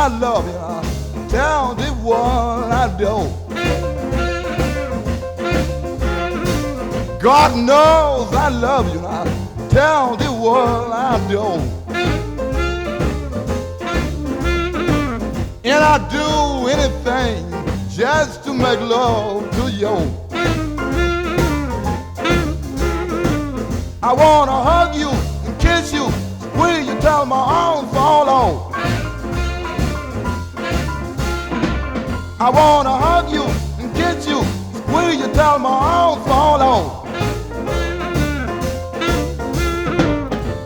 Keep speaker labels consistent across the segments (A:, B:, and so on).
A: I love you. Tell the world I do. God knows I love you. Tell the world I do. And I do anything just to make love to you. I wanna hug you and kiss you, squeeze you till my arms fall off. I wanna hug you and kiss you, squeeze you till my arms fall off.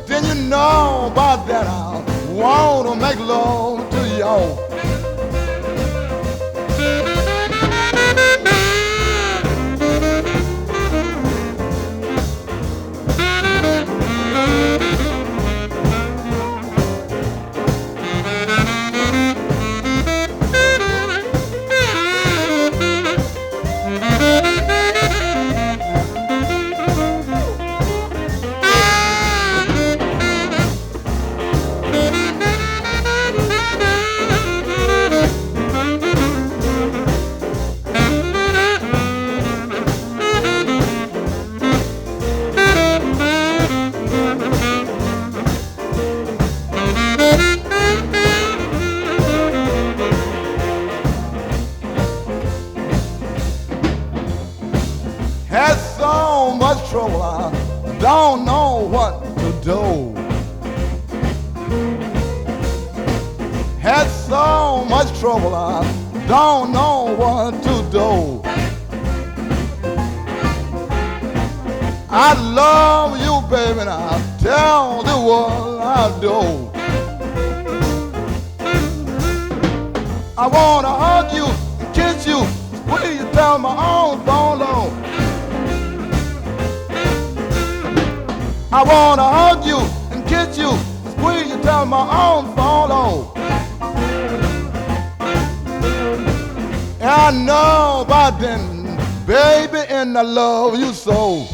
A: Then you know about that I wanna make love to you. Trouble, I don't know what to do. Had so much trouble, I don't know what to do. I love you, baby, and I tell the world I do. I wanna hug you and kiss you, squeeze you till my arms fall off. I wanna hug you and kiss you, squeeze you till my arms fall off. And I know by then, baby, and I love you so.